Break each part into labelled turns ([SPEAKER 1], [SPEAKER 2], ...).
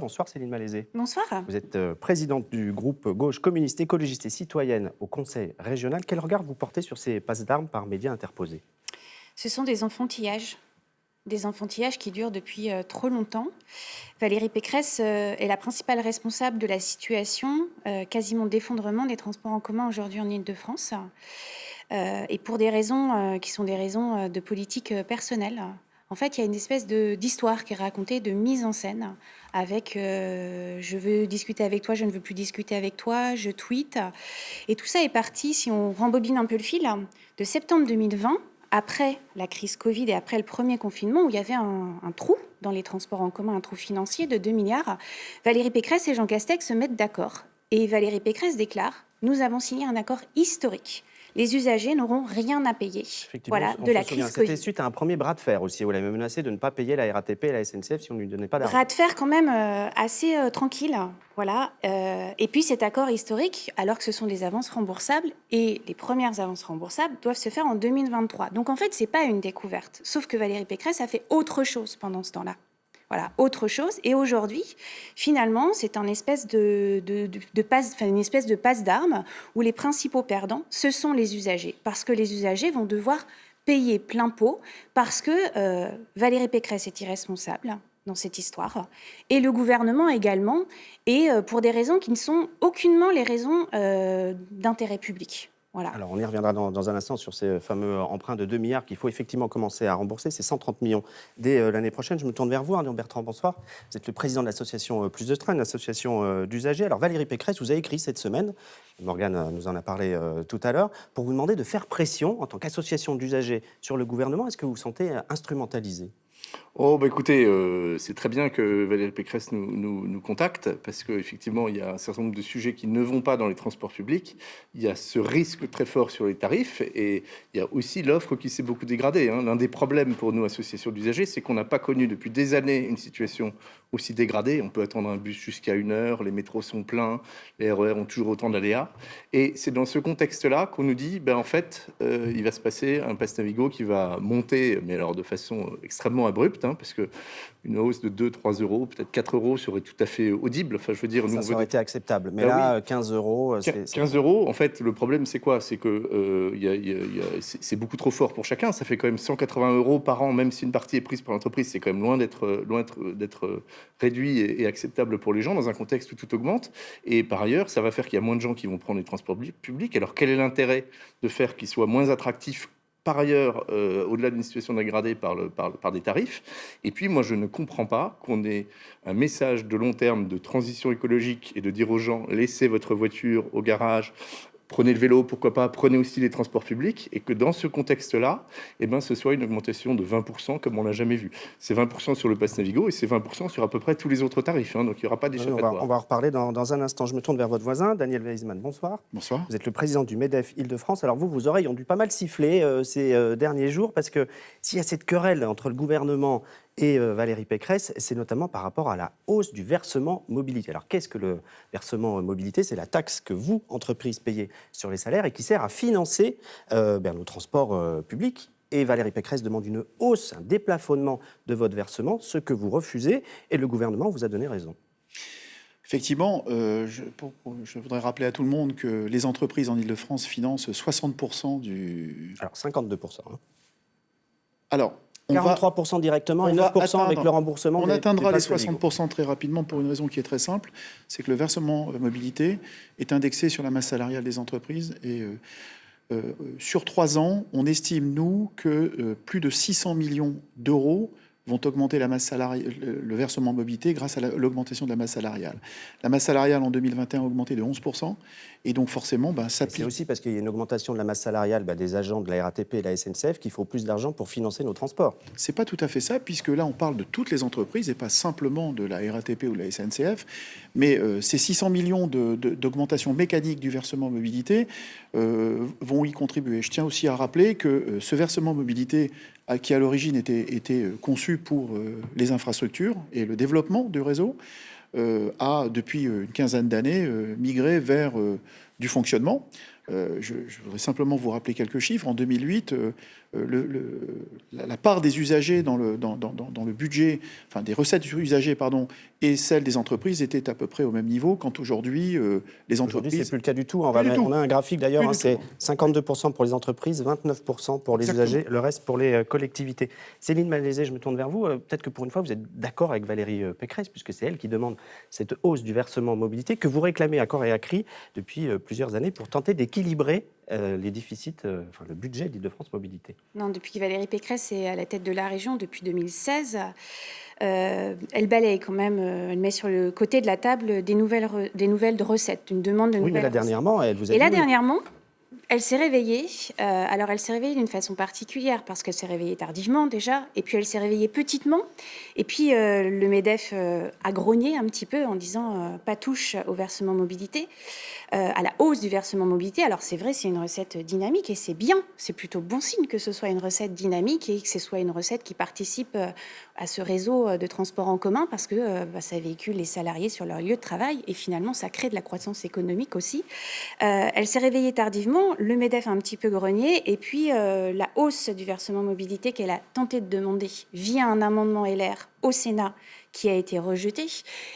[SPEAKER 1] Bonsoir Céline Malaisé.
[SPEAKER 2] Bonsoir.
[SPEAKER 1] Vous êtes présidente du groupe Gauche communiste, écologiste et citoyenne au Conseil régional. Quel regard vous portez sur ces passes d'armes par médias interposés?
[SPEAKER 2] Ce sont des enfantillages qui durent depuis trop longtemps. Valérie Pécresse est la principale responsable de la situation, quasiment d'effondrement des transports en commun aujourd'hui en Île-de-France, et pour des raisons qui sont des raisons de politique personnelle. En fait, il y a une espèce d'histoire qui est racontée, de mise en scène, avec je veux discuter avec toi, je ne veux plus discuter avec toi, je tweete. Et tout ça est parti, si on rembobine un peu le fil, de septembre 2020, après la crise Covid et après le premier confinement, où il y avait un trou dans les transports en commun, un trou financier de 2 milliards. Valérie Pécresse et Jean Castex se mettent d'accord. Et Valérie Pécresse déclare « Nous avons signé un accord historique. Les usagers n'auront rien à payer. » Voilà, de la crise Covid.
[SPEAKER 1] C'était suite à un premier bras de fer aussi, où elle avait menacé de ne pas payer la RATP et la SNCF si on ne lui donnait pas d'argent.
[SPEAKER 2] Bras de fer quand même assez tranquille, voilà. Et puis cet accord historique, alors que ce sont des avances remboursables, et les premières avances remboursables doivent se faire en 2023. Donc en fait, c'est pas une découverte. Sauf que Valérie Pécresse a fait autre chose pendant ce temps-là. Voilà, autre chose. Et aujourd'hui, finalement, c'est une espèce de passe d'armes où les principaux perdants, ce sont les usagers. Parce que les usagers vont devoir payer plein pot, parce que Valérie Pécresse est irresponsable dans cette histoire, et le gouvernement également, et pour des raisons qui ne sont aucunement les raisons d'intérêt public. Voilà.
[SPEAKER 1] Alors, on y reviendra dans un instant sur ces fameux emprunts de 2 milliards qu'il faut effectivement commencer à rembourser. C'est 130 millions dès l'année prochaine. Je me tourne vers vous, Arnaud Bertrand, bonsoir. Vous êtes le président de l'association Plus de Train, une association d'usagers. Alors, Valérie Pécresse vous a écrit cette semaine, Morgane nous en a parlé tout à l'heure, pour vous demander de faire pression en tant qu'association d'usagers sur le gouvernement. Est-ce que vous vous sentez instrumentalisé?
[SPEAKER 3] Oh, bah écoutez, c'est très bien que Valérie Pécresse nous contacte, parce qu'effectivement, il y a un certain nombre de sujets qui ne vont pas dans les transports publics. Il y a ce risque très fort sur les tarifs, et il y a aussi l'offre qui s'est beaucoup dégradée, hein. L'un des problèmes pour nous, associations d'usagers, c'est qu'on n'a pas connu depuis des années une situation aussi dégradée. On peut attendre un bus jusqu'à 1 heure, les métros sont pleins, les RER ont toujours autant d'aléas. Et c'est dans ce contexte-là qu'on nous dit, ben en fait, il va se passer un pass Navigo qui va monter, mais alors de façon extrêmement abrupte, hein, parce que une hausse de 2-3 euros, peut-être 4 euros serait tout à fait audible. Enfin, je veux dire,
[SPEAKER 1] Ça aurait été acceptable. Mais
[SPEAKER 3] Ben
[SPEAKER 1] là,
[SPEAKER 3] oui.
[SPEAKER 1] 15 euros,
[SPEAKER 3] 15 euros, en fait, le problème, c'est quoi? C'est que c'est beaucoup trop fort pour chacun. Ça fait quand même 180 euros par an, même si une partie est prise par l'entreprise. C'est quand même loin d'être réduit et acceptable pour les gens dans un contexte où tout augmente. Et par ailleurs, ça va faire qu'il y a moins de gens qui vont prendre les transports publics. Alors, quel est l'intérêt de faire qu'ils soient moins attractifs par ailleurs, au-delà d'une situation dégradée par des tarifs? Et puis, moi, je ne comprends pas qu'on ait un message de long terme de transition écologique et de dire aux gens, laissez votre voiture au garage, prenez le vélo, pourquoi pas, prenez aussi les transports publics, et que dans ce contexte-là, eh ben, ce soit une augmentation de 20%, comme on l'a jamais vu. C'est 20% sur le pass Navigo, et c'est 20% sur à peu près tous les autres tarifs, hein, donc il n'y aura pas d'échappatoire.
[SPEAKER 1] On va en reparler dans un instant. Je me tourne vers votre voisin, Daniel Weisman. Bonsoir.
[SPEAKER 4] Bonsoir.
[SPEAKER 1] Vous êtes le président du MEDEF Île-de-France. Alors vos oreilles ont dû pas mal siffler ces derniers jours, parce que s'il y a cette querelle entre le gouvernement et Valérie Pécresse, c'est notamment par rapport à la hausse du versement mobilité. Alors qu'est-ce que le versement mobilité? C'est la taxe que vous, entreprise, payez sur les salaires et qui sert à financer nos transports publics. Et Valérie Pécresse demande une hausse, un déplafonnement de votre versement, ce que vous refusez, et le gouvernement vous a donné raison.
[SPEAKER 4] Effectivement, je voudrais rappeler à tout le monde que les entreprises en Île-de-France financent 60% du...
[SPEAKER 1] Alors 52%. Hein.
[SPEAKER 4] Alors,
[SPEAKER 1] 43% directement et 9% avec le remboursement.
[SPEAKER 4] On
[SPEAKER 1] des
[SPEAKER 4] atteindra les
[SPEAKER 1] passes Navigo.
[SPEAKER 4] 60% très rapidement pour une raison qui est très simple, c'est que le versement mobilité est indexé sur la masse salariale des entreprises et sur 3 ans, on estime, nous, que plus de 600 millions d'euros vont augmenter la masse salariale, le versement mobilité grâce à l'augmentation de la masse salariale. La masse salariale en 2021 a augmenté de 11%, et donc forcément, ça
[SPEAKER 1] C'est aussi parce qu'il y a une augmentation de la masse salariale des agents de la RATP et de la SNCF qu'il faut plus d'argent pour financer nos transports.
[SPEAKER 4] C'est pas tout à fait ça, puisque là, on parle de toutes les entreprises et pas simplement de la RATP ou de la SNCF. Mais ces 600 millions d'augmentation mécanique du versement mobilité vont y contribuer. Je tiens aussi à rappeler que ce versement mobilité, qui à l'origine était conçu pour les infrastructures et le développement du réseau, a depuis une quinzaine d'années migré vers du fonctionnement. Je voudrais simplement vous rappeler quelques chiffres. En 2008, la part des usagers dans le budget, enfin des recettes usagers, pardon, et celle des entreprises était à peu près au même niveau quand aujourd'hui les entreprises...
[SPEAKER 1] Aujourd'hui, c'est plus le cas du tout. On a un graphique d'ailleurs,
[SPEAKER 4] Plus du
[SPEAKER 1] c'est
[SPEAKER 4] tout.
[SPEAKER 1] 52% pour les entreprises, 29% pour les
[SPEAKER 4] Exactement.
[SPEAKER 1] usagers, le reste pour les collectivités. Céline Malézé, je me tourne vers vous. Peut-être que pour une fois, vous êtes d'accord avec Valérie Pécresse, puisque c'est elle qui demande cette hausse du versement mobilité que vous réclamez à corps et à cri depuis plusieurs années pour tenter d'équilibrer les déficits, le budget d'Île-de-France Mobilité.
[SPEAKER 2] Non, depuis que Valérie Pécresse est à la tête de la région, depuis 2016, elle balaye quand même, elle met sur le côté de la table des nouvelles recettes, une demande de
[SPEAKER 1] Oui,
[SPEAKER 2] nouvelles
[SPEAKER 1] mais là,
[SPEAKER 2] recettes.
[SPEAKER 1] dernièrement, elle vous a
[SPEAKER 2] Et
[SPEAKER 1] dit...
[SPEAKER 2] là,
[SPEAKER 1] oui.
[SPEAKER 2] dernièrement, elle s'est réveillée. Alors, elle s'est réveillée d'une façon particulière parce qu'elle s'est réveillée tardivement déjà, et puis elle s'est réveillée petitement. Et puis, le MEDEF a grogné un petit peu en disant pas touche au versement mobilité, à la hausse du versement mobilité. Alors, c'est vrai, c'est une recette dynamique et c'est bien. C'est plutôt bon signe que ce soit une recette dynamique et que ce soit une recette qui participe à ce réseau de transport en commun parce que ça véhicule les salariés sur leur lieu de travail et finalement, ça crée de la croissance économique aussi. Elle s'est réveillée tardivement, le MEDEF a un petit peu grogné, et puis la hausse du versement mobilité qu'elle a tenté de demander via un amendement LR au Sénat qui a été rejeté,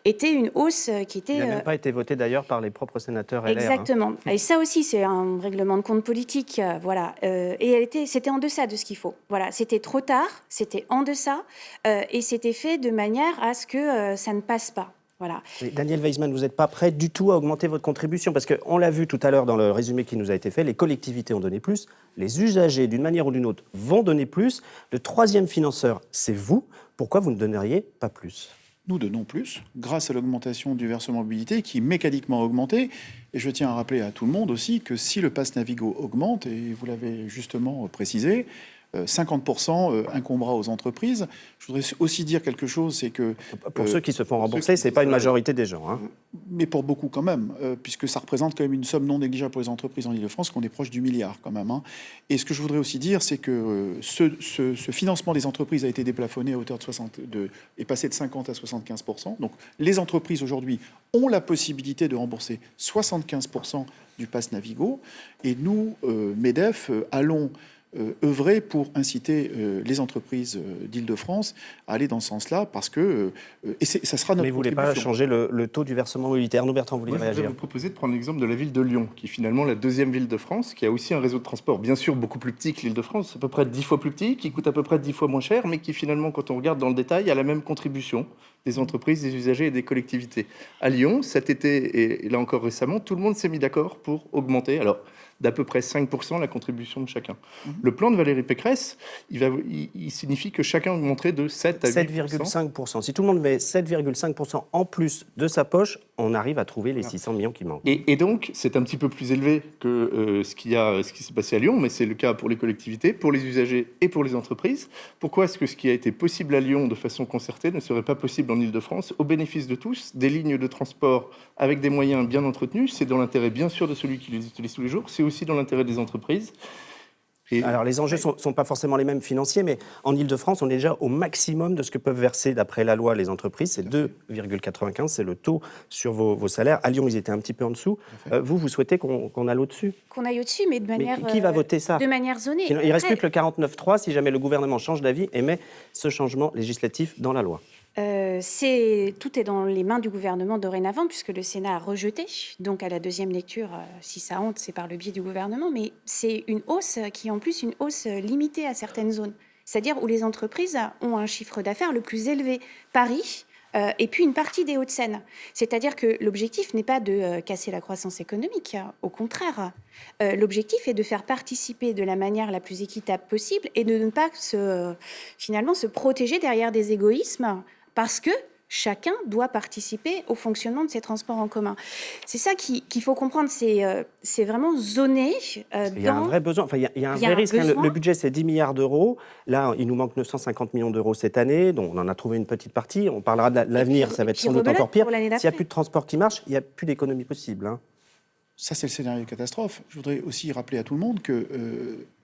[SPEAKER 2] était une hausse qui était...
[SPEAKER 1] Il n'a même pas été voté d'ailleurs par les propres sénateurs LR.
[SPEAKER 2] Exactement. Et ça aussi, c'est un règlement de compte politique, voilà. Et c'était en deçà de ce qu'il faut. Voilà, c'était trop tard, c'était en deçà, et c'était fait de manière à ce que ça ne passe pas. Voilà.
[SPEAKER 1] Mais Daniel Weisman, vous n'êtes pas prêt du tout à augmenter votre contribution parce qu'on l'a vu tout à l'heure dans le résumé qui nous a été fait, les collectivités ont donné plus, les usagers d'une manière ou d'une autre vont donner plus, le troisième financeur c'est vous, pourquoi vous ne donneriez pas plus ?
[SPEAKER 4] Nous donnons plus grâce à l'augmentation du versement mobilité qui mécaniquement a augmenté. Et je tiens à rappeler à tout le monde aussi que si le pass Navigo augmente, et vous l'avez justement précisé, 50% incombera aux entreprises. Je voudrais aussi dire quelque chose, c'est que...
[SPEAKER 1] Pour ceux qui se font rembourser, ce n'est pas une majorité des gens.
[SPEAKER 4] Mais pour beaucoup quand même, puisque ça représente quand même une somme non négligeable pour les entreprises en Ile-de-France, qu'on est proche du milliard quand même. Et ce que je voudrais aussi dire, c'est que ce financement des entreprises a été déplafonné à hauteur de est passé de 50 à 75%. Donc les entreprises aujourd'hui ont la possibilité de rembourser 75% du pass Navigo. Et nous, MEDEF, allons œuvrer pour inciter les entreprises d'Île-de-France à aller dans ce sens-là, parce que ça sera notre
[SPEAKER 1] Mais vous ne voulez pas changer le taux du versement mobilitaire. Arnaud Bertrand, vous vouliez
[SPEAKER 3] Moi, je voudrais
[SPEAKER 1] réagir?
[SPEAKER 3] vous proposer de prendre l'exemple de la ville de Lyon, qui est finalement la deuxième ville de France, qui a aussi un réseau de transport bien sûr beaucoup plus petit que l'Île-de-France, à peu près 10 fois plus petit, qui coûte à peu près 10 fois moins cher, mais qui finalement, quand on regarde dans le détail, a la même contribution des entreprises, des usagers et des collectivités. À Lyon, cet été, et là encore récemment, tout le monde s'est mis d'accord pour augmenter, alors d'à peu près 5% la contribution de chacun. Le plan de Valérie Pécresse, il signifie que chacun augmenterait de 7 à 8%.
[SPEAKER 1] 7,5%. Si tout le monde met 7,5% en plus de sa poche, on arrive à trouver les 600 millions qui manquent.
[SPEAKER 3] Et donc, c'est un petit peu plus élevé que ce qui s'est passé à Lyon, mais c'est le cas pour les collectivités, pour les usagers et pour les entreprises. Pourquoi est-ce que ce qui a été possible à Lyon de façon concertée ne serait pas possible en Île-de-France, au bénéfice de tous, des lignes de transport avec des moyens bien entretenus? C'est dans l'intérêt, bien sûr, de celui qui les utilise tous les jours, c'est aussi dans l'intérêt des entreprises.
[SPEAKER 1] Alors, les enjeux ne sont pas forcément les mêmes financiers, mais en Ile-de-France, on est déjà au maximum de ce que peuvent verser, d'après la loi, les entreprises. C'est 2,95, c'est le taux sur vos salaires. À Lyon, ils étaient un petit peu en dessous. Vous souhaitez qu'on aille au-dessus?
[SPEAKER 2] Qu'on aille au-dessus, mais de manière...
[SPEAKER 1] Mais qui va voter ça?
[SPEAKER 2] De manière zonée.
[SPEAKER 1] Il ne reste plus que le 49.3 si jamais le gouvernement change d'avis et met ce changement législatif dans la loi.
[SPEAKER 2] Tout est dans les mains du gouvernement dorénavant, puisque le Sénat a rejeté. Donc, à la deuxième lecture, si ça honte, c'est par le biais du gouvernement. Mais c'est une hausse qui est en plus une hausse limitée à certaines zones. C'est-à-dire où les entreprises ont un chiffre d'affaires le plus élevé. Paris, et puis une partie des Hauts-de-Seine. C'est-à-dire que l'objectif n'est pas de casser la croissance économique, au contraire. L'objectif est de faire participer de la manière la plus équitable possible et de ne pas finalement se protéger derrière des égoïsmes, parce que chacun doit participer au fonctionnement de ces transports en commun. C'est ça qu'il faut comprendre, c'est vraiment zoné.
[SPEAKER 1] Il y a un vrai besoin, enfin, il y a un vrai risque. Le budget, c'est 10 milliards d'euros. Là, il nous manque 950 millions d'euros cette année, dont on en a trouvé une petite partie. On parlera de l'avenir, ça va être sans doute encore pire. S'il n'y a plus de transport qui marche, il n'y a plus d'économie possible.
[SPEAKER 4] Ça, c'est le scénario de catastrophe. Je voudrais aussi rappeler à tout le monde que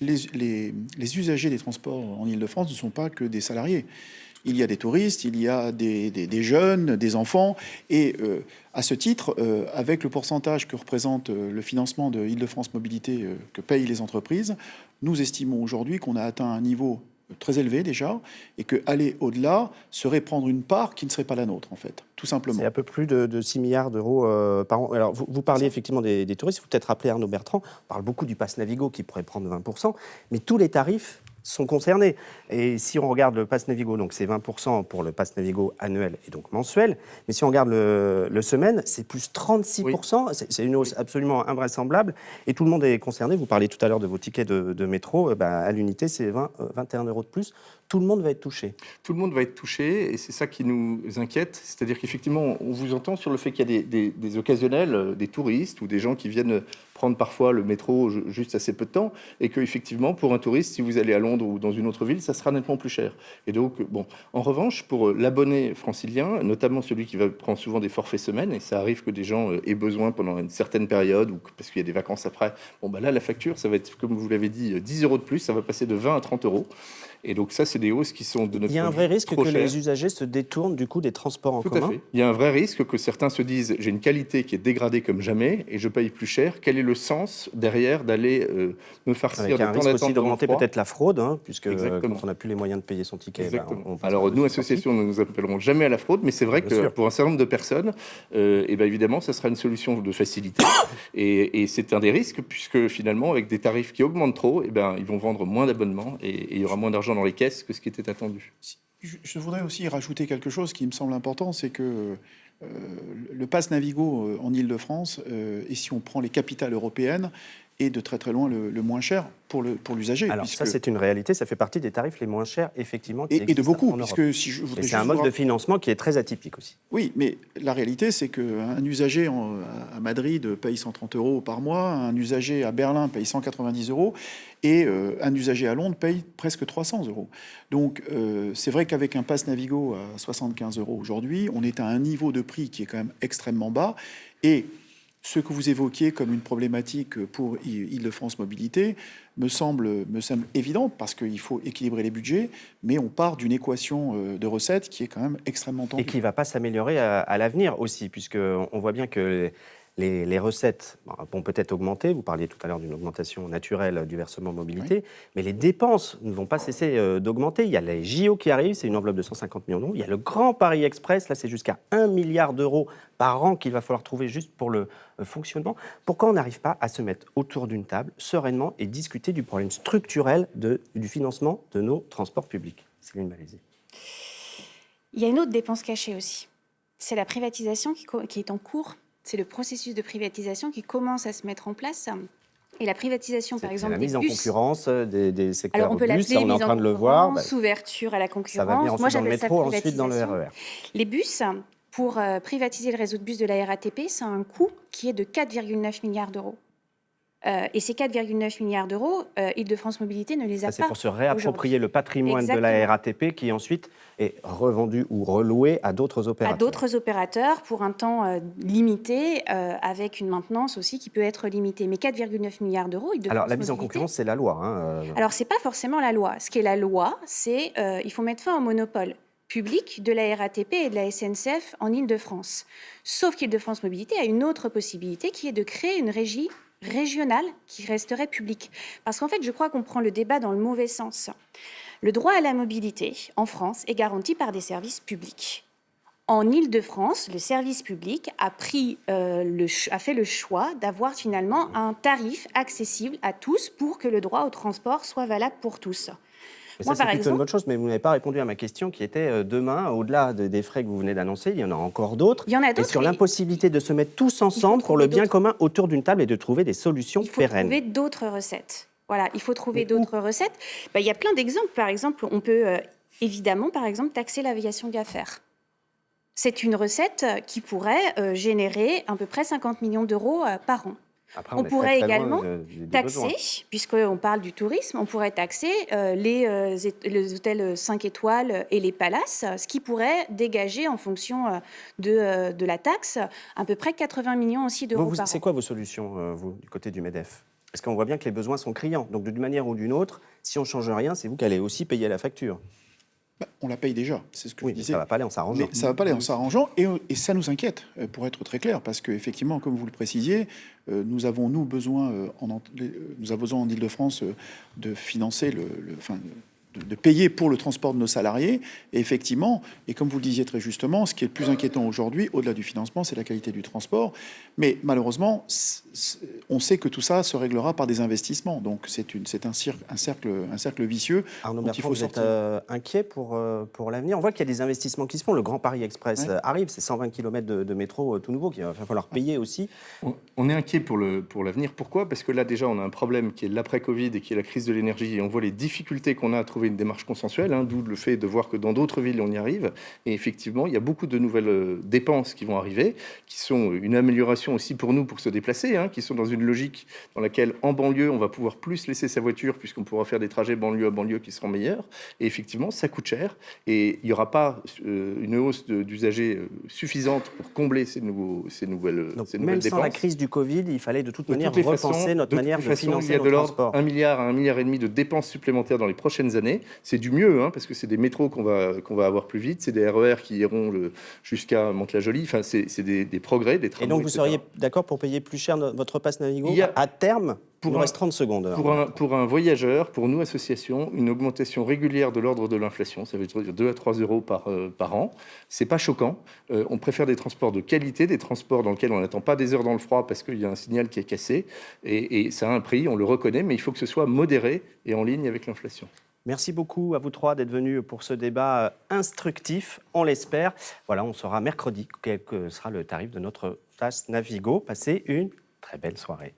[SPEAKER 4] les usagers des transports en Ile-de-France ne sont pas que des salariés. Il y a des touristes, il y a des jeunes, des enfants. Et à ce titre, avec le pourcentage que représente le financement de Île-de-France Mobilité que payent les entreprises, nous estimons aujourd'hui qu'on a atteint un niveau très élevé déjà, et qu'aller au-delà serait prendre une part qui ne serait pas la nôtre, en fait, tout simplement.
[SPEAKER 1] C'est un peu plus de 6 milliards d'euros par an. Alors, vous parlez effectivement des touristes. Il faut peut-être rappeler Arnaud Bertrand. On parle beaucoup du pass Navigo qui pourrait prendre 20%, mais tous les tarifs sont concernés. Et si on regarde le pass Navigo, donc c'est 20% pour le pass Navigo annuel et donc mensuel. Mais si on regarde le semaine, c'est plus 36%. Oui. C'est une hausse absolument invraisemblable. Et tout le monde est concerné. Vous parliez tout à l'heure de vos tickets de métro. À l'unité, c'est 21 euros de plus. Tout le monde va être touché.
[SPEAKER 3] Tout le monde va être touché et c'est ça qui nous inquiète. C'est-à-dire qu'effectivement, on vous entend sur le fait qu'il y a des occasionnels, des touristes ou des gens qui viennent prendre parfois le métro juste assez peu de temps et qu'effectivement, pour un touriste, si vous allez à Londres ou dans une autre ville, ça sera nettement plus cher. Et donc, bon, en revanche, pour l'abonné francilien, notamment celui qui prend souvent des forfaits semaines, et ça arrive que des gens aient besoin pendant une certaine période ou parce qu'il y a des vacances après, bon, là, la facture, ça va être, comme vous l'avez dit, 10 euros de plus, ça va passer de 20 à 30 euros. Et donc ça, c'est des hausses qui sont de notre.
[SPEAKER 1] Il y a un vrai risque que
[SPEAKER 3] chères.
[SPEAKER 1] Les usagers se détournent du coup des transports en commun.
[SPEAKER 3] Tout à fait. Il y a un vrai risque que certains se disent j'ai une qualité qui est dégradée comme jamais et je paye plus cher. Quel est le sens derrière d'aller me farcir
[SPEAKER 1] avec
[SPEAKER 3] de
[SPEAKER 1] un
[SPEAKER 3] temps
[SPEAKER 1] risque
[SPEAKER 3] d'attente
[SPEAKER 1] aussi d'augmenter
[SPEAKER 3] dans le froid.
[SPEAKER 1] peut-être la fraude, puisque
[SPEAKER 3] Exactement.
[SPEAKER 1] quand on n'a plus les moyens de payer son ticket.
[SPEAKER 3] Exactement. Alors nous, associations, nous ne nous appellerons jamais à la fraude, mais c'est vrai que pour un certain nombre de personnes, évidemment, ça sera une solution de facilité. et c'est un des risques, puisque finalement, avec des tarifs qui augmentent trop, ils vont vendre moins d'abonnements et il y aura moins d'argent dans les caisses que ce qui était attendu.
[SPEAKER 4] Je voudrais aussi rajouter quelque chose qui me semble important, c'est que le pass Navigo en Île-de-France, et si on prend les capitales européennes, est de très très loin le moins cher pour l'usager.
[SPEAKER 1] Alors ça, c'est une réalité, ça fait partie des tarifs les moins chers, effectivement.
[SPEAKER 4] Et de beaucoup, puisque si je voudrais
[SPEAKER 1] c'est un mode de financement qui est très atypique aussi.
[SPEAKER 4] Oui, mais la réalité, c'est qu'un usager à Madrid paye 130 euros par mois, un usager à Berlin paye 190 euros, et un usager à Londres paye presque 300 euros. Donc c'est vrai qu'avec un pass Navigo à 75 euros aujourd'hui, on est à un niveau de prix qui est quand même extrêmement bas, et ce que vous évoquiez comme une problématique pour Île-de-France Mobilité me semble évident parce qu'il faut équilibrer les budgets, mais on part d'une équation de recettes qui est quand même extrêmement tendue.
[SPEAKER 1] Et qui ne va pas s'améliorer à l'avenir aussi, puisqu'on voit bien que les recettes vont peut-être augmenter. Vous parliez tout à l'heure d'une augmentation naturelle du versement mobilité, oui. Mais les dépenses ne vont pas cesser d'augmenter. Il y a les JO qui arrivent, c'est une enveloppe de 150 millions d'euros. Il y a le Grand Paris Express, là c'est jusqu'à 1 milliard d'euros par an qu'il va falloir trouver juste pour le fonctionnement. Pourquoi on n'arrive pas à se mettre autour d'une table sereinement et discuter du problème structurel du financement de nos transports publics? Céline Malézé.
[SPEAKER 2] Il y a une autre dépense cachée aussi. C'est la privatisation qui est en cours. C'est le processus de privatisation qui commence à se mettre en place. Et la privatisation, par exemple, des bus...
[SPEAKER 1] la mise en concurrence des secteurs
[SPEAKER 2] Alors, on peut
[SPEAKER 1] bus,
[SPEAKER 2] l'appeler
[SPEAKER 1] on est en train de le voir.
[SPEAKER 2] Ouverture à la concurrence.
[SPEAKER 1] Ça va venir ensuite dans le métro, ensuite dans le RER.
[SPEAKER 2] Les bus, pour privatiser le réseau de bus de la RATP, ça a un coût qui est de 4,9 milliards d'euros. Et ces 4,9 milliards d'euros, Île-de-France Mobilité ne les a pas.
[SPEAKER 1] C'est pour se réapproprier le patrimoine de la RATP qui ensuite est revendu ou reloué à d'autres opérateurs.
[SPEAKER 2] À d'autres opérateurs pour un temps limité, avec une maintenance aussi qui peut être limitée. Mais 4,9 milliards d'euros, Île-de-France
[SPEAKER 1] Alors la mise en
[SPEAKER 2] Mobilité,
[SPEAKER 1] concurrence, c'est la loi.
[SPEAKER 2] Alors c'est pas forcément la loi. Ce qui est la loi, c'est il faut mettre fin au monopole public de la RATP et de la SNCF en Île-de-France. Sauf qu'Île-de-France Mobilité a une autre possibilité qui est de créer une régie régionale qui resterait publique. Parce qu'en fait, je crois qu'on prend le débat dans le mauvais sens. Le droit à la mobilité en France est garanti par des services publics. En Île-de-France, le service public a fait le choix d'avoir finalement un tarif accessible à tous pour que le droit au transport soit valable pour tous.
[SPEAKER 1] Mais ça, c'est plutôt une bonne chose, mais vous n'avez pas répondu à ma question qui était demain, au-delà des frais que vous venez d'annoncer, il y en a encore d'autres.
[SPEAKER 2] Il y en a d'autres.
[SPEAKER 1] Et sur l'impossibilité de se mettre tous ensemble pour le bien commun autour d'une table et de trouver des solutions pérennes.
[SPEAKER 2] Il faut trouver d'autres recettes. Voilà, il faut trouver d'autres recettes. Il y a plein d'exemples. Par exemple, on peut évidemment, taxer l'aviation d'affaires. C'est une recette qui pourrait générer à peu près 50 millions d'euros par an.
[SPEAKER 1] Après,
[SPEAKER 2] on pourrait également taxer, puisqu'on parle du tourisme, on pourrait taxer les hôtels 5 étoiles et les palaces, ce qui pourrait dégager en fonction de la taxe à peu près 80 millions aussi d'euros par an.
[SPEAKER 1] C'est quoi vos solutions, vous, du côté du MEDEF? Parce qu'on voit bien que les besoins sont criants. Donc d'une manière ou d'une autre, si on ne change rien, c'est vous qui allez aussi payer la facture.
[SPEAKER 4] On la paye déjà, c'est ce que
[SPEAKER 1] Oui,
[SPEAKER 4] je
[SPEAKER 1] mais
[SPEAKER 4] disais.
[SPEAKER 1] ça ne va pas aller en s'arrangeant.
[SPEAKER 4] Mais ça ne va pas aller en s'arrangeant, et ça nous inquiète, pour être très clair, parce qu'effectivement, comme vous le précisiez, nous avons besoin en Île-de-France de financer de payer pour le transport de nos salariés. Et effectivement, et comme vous le disiez très justement, ce qui est le plus inquiétant aujourd'hui, au-delà du financement, c'est la qualité du transport. Mais malheureusement, on sait que tout ça se réglera par des investissements. Donc c'est un cercle vicieux.
[SPEAKER 1] Arnaud
[SPEAKER 4] dont il
[SPEAKER 1] Bertrand,
[SPEAKER 4] faut
[SPEAKER 1] vous êtes
[SPEAKER 4] sortir.
[SPEAKER 1] inquiet pour l'avenir? On voit qu'il y a des investissements qui se font. Le Grand Paris Express arrive, c'est 120 km de métro tout nouveau qu'il va falloir payer aussi.
[SPEAKER 3] On est inquiet pour l'avenir. Pourquoi? Parce que là, déjà, on a un problème qui est l'après-Covid et qui est la crise de l'énergie. Et on voit les difficultés qu'on a à trouver une démarche consensuelle, d'où le fait de voir que dans d'autres villes, on y arrive. Et effectivement, il y a beaucoup de nouvelles dépenses qui vont arriver, qui sont une amélioration aussi pour nous pour se déplacer, qui sont dans une logique dans laquelle, en banlieue, on va pouvoir plus laisser sa voiture, puisqu'on pourra faire des trajets banlieue à banlieue qui seront meilleurs. Et effectivement, ça coûte cher. Et il n'y aura pas une hausse d'usagers suffisante pour combler ces nouvelles
[SPEAKER 1] Même
[SPEAKER 3] dépenses.
[SPEAKER 1] sans la crise du Covid, il fallait de toute
[SPEAKER 3] De
[SPEAKER 1] manière
[SPEAKER 3] toutes les
[SPEAKER 1] repenser
[SPEAKER 3] façons,
[SPEAKER 1] notre manière de financer
[SPEAKER 3] il y a
[SPEAKER 1] nos
[SPEAKER 3] de l'ordre
[SPEAKER 1] transports.
[SPEAKER 3] 1 milliard à 1,5 milliard de dépenses supplémentaires dans les prochaines années. C'est du mieux, parce que c'est des métros qu'on va avoir plus vite, c'est des RER qui iront jusqu'à Mantes-la-Jolie. Enfin, c'est des progrès, des travaux.
[SPEAKER 1] Et donc, vous
[SPEAKER 3] etc.
[SPEAKER 1] seriez d'accord pour payer plus cher votre passe Navigo
[SPEAKER 3] Il y a-
[SPEAKER 1] à terme? Il nous
[SPEAKER 3] un-
[SPEAKER 1] reste 30 secondes.
[SPEAKER 3] Pour un voyageur, pour nous, association, une augmentation régulière de l'ordre de l'inflation, ça veut dire 2 à 3 euros par an. C'est pas choquant. On préfère des transports de qualité, des transports dans lesquels on n'attend pas des heures dans le froid parce qu'il y a un signal qui est cassé. Et ça a un prix, on le reconnaît, mais il faut que ce soit modéré et en ligne avec l'inflation.
[SPEAKER 1] Merci beaucoup à vous trois d'être venus pour ce débat instructif, on l'espère. Voilà, on saura mercredi quel sera le tarif de notre passe Navigo. Passez une très belle soirée.